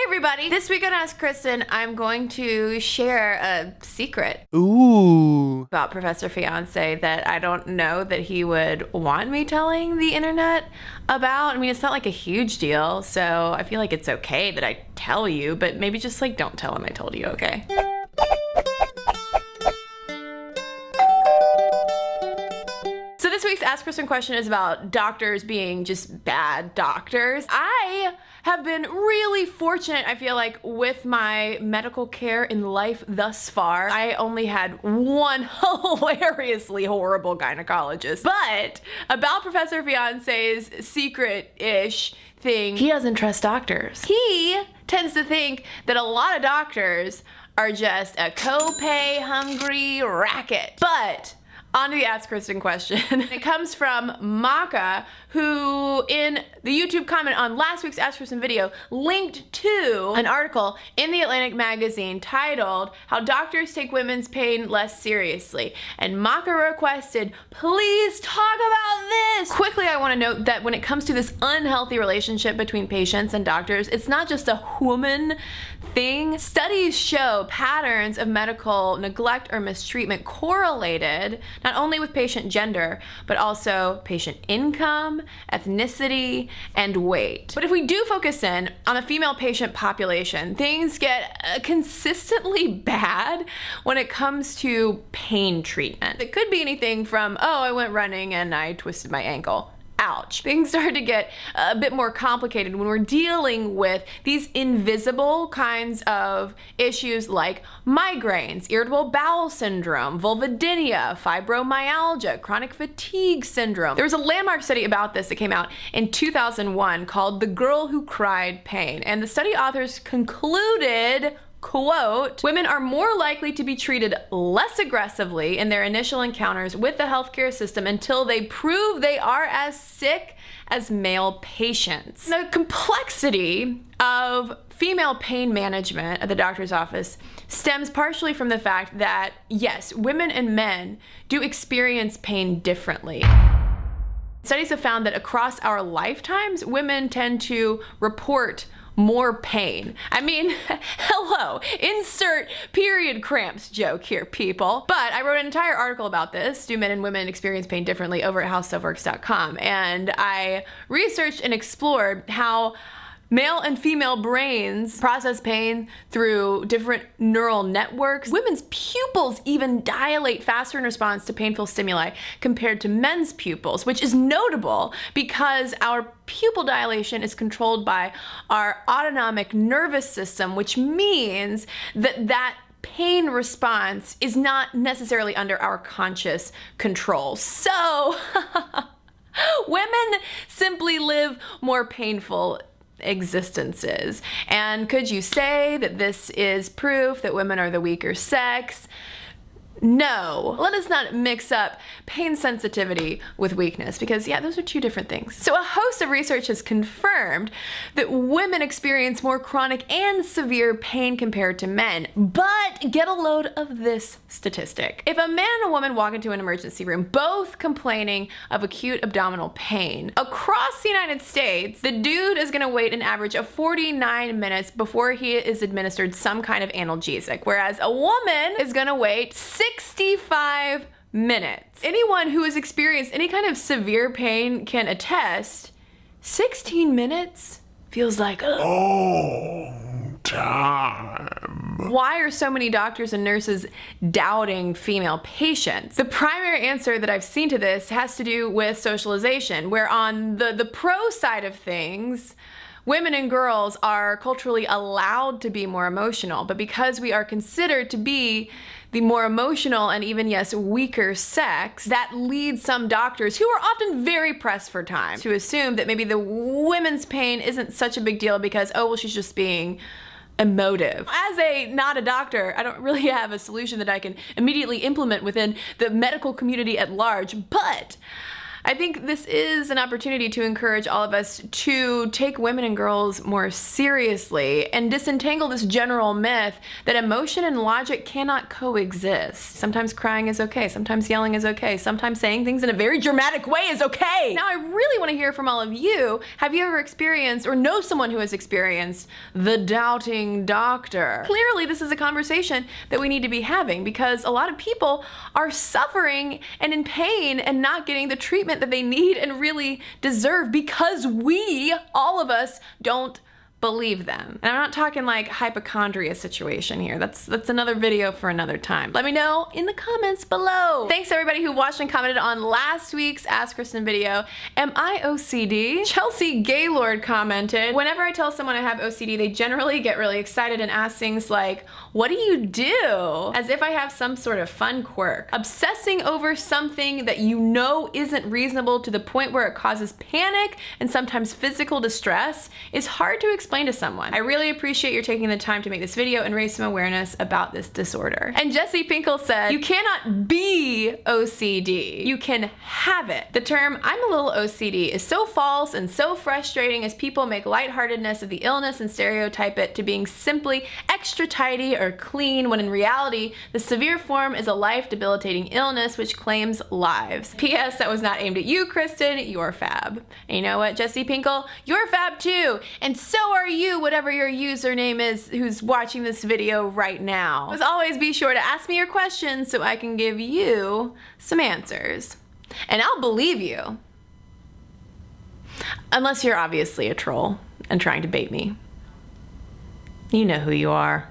everybody! This week on Ask Kristen, I'm going to share a secret. Ooh. About Professor Fiance that I don't know that he would want me telling the internet about. I mean, it's not like a huge deal, so I feel like it's okay that I tell you, but maybe just like don't tell him I told you, okay? So this week's Ask Kristen question is about doctors being just bad doctors. I have been really fortunate, I feel like, with my medical care in life thus far. I only had one hilariously horrible gynecologist. But about Professor Fiance's secret-ish thing, he doesn't trust doctors. He tends to think that a lot of doctors are just a copay hungry racket. But on to the Ask Kristen question. It comes from Maka, who in the YouTube comment on last week's Ask Kristen video linked to an article in the Atlantic magazine titled "How Doctors Take Women's Pain Less Seriously." And Maka requested, please talk about this! Quickly, I want to note that when it comes to this unhealthy relationship between patients and doctors, it's not just a woman thing. Studies show patterns of medical neglect or mistreatment correlated not only with patient gender, but also patient income, ethnicity, and weight. But if we do focus in on the female patient population, things get consistently bad when it comes to pain treatment. It could be anything from, oh, I went running and I twisted my ankle. Ouch. Things start to get a bit more complicated when we're dealing with these invisible kinds of issues like migraines, irritable bowel syndrome, vulvodynia, fibromyalgia, chronic fatigue syndrome. There was a landmark study about this that came out in 2001 called The Girl Who Cried Pain, and the study authors concluded, quote, women are more likely to be treated less aggressively in their initial encounters with the healthcare system until they prove they are as sick as male patients. The complexity of female pain management at the doctor's office stems partially from the fact that, yes, women and men do experience pain differently. Studies have found that across our lifetimes, women tend to report more pain. I mean, hello, insert period cramps joke here, people. But I wrote an entire article about this, do men and women experience pain differently, over at howstuffworks.com, and I researched and explored how male and female brains process pain through different neural networks. Women's pupils even dilate faster in response to painful stimuli compared to men's pupils, which is notable because our pupil dilation is controlled by our autonomic nervous system, which means that pain response is not necessarily under our conscious control. So, women simply live more painful existences. And could you say that this is proof that women are the weaker sex? No. Let us not mix up pain sensitivity with weakness, because yeah, those are two different things. So a host of research has confirmed that women experience more chronic and severe pain compared to men. But get a load of this statistic. If a man and a woman walk into an emergency room, both complaining of acute abdominal pain, across the United States, the dude is gonna wait an average of 49 minutes before he is administered some kind of analgesic, whereas a woman is gonna wait 65 minutes. Anyone who has experienced any kind of severe pain can attest, 16 minutes feels like a long time. Why are so many doctors and nurses doubting female patients? The primary answer that I've seen to this has to do with socialization, where on the pro side of things, women and girls are culturally allowed to be more emotional, but because we are considered to be the more emotional and even, yes, weaker sex, that leads some doctors, who are often very pressed for time, to assume that maybe the women's pain isn't such a big deal because, oh, well, she's just being emotive. As not a doctor, I don't really have a solution that I can immediately implement within the medical community at large, but I think this is an opportunity to encourage all of us to take women and girls more seriously and disentangle this general myth that emotion and logic cannot coexist. Sometimes crying is okay, sometimes yelling is okay, sometimes saying things in a very dramatic way is okay. Now I really want to hear from all of you. Have you ever experienced or know someone who has experienced the doubting doctor? Clearly this is a conversation that we need to be having because a lot of people are suffering and in pain and not getting the treatment that they need and really deserve because we, all of us, don't believe them. And I'm not talking like hypochondria situation here. That's another video for another time. Let me know in the comments below. Thanks everybody who watched and commented on last week's Ask Kristen video. Am I OCD? Chelsea Gaylord commented, whenever I tell someone I have OCD, they generally get really excited and ask things like, what do you do? As if I have some sort of fun quirk. Obsessing over something that you know isn't reasonable to the point where it causes panic and sometimes physical distress is hard to explain to someone. I really appreciate your taking the time to make this video and raise some awareness about this disorder. And Jesse Pinkle said, you cannot be OCD. You can have it. The term I'm a little OCD is so false and so frustrating as people make lightheartedness of the illness and stereotype it to being simply extra tidy or clean when in reality the severe form is a life-debilitating illness which claims lives. P.S. That was not aimed at you, Kristen. You're fab. And you know what, Jesse Pinkle? You're fab too. And so are you, whatever your username is who's watching this video right now. As always, be sure to ask me your questions so I can give you some answers. And I'll believe you. Unless you're obviously a troll and trying to bait me. You know who you are.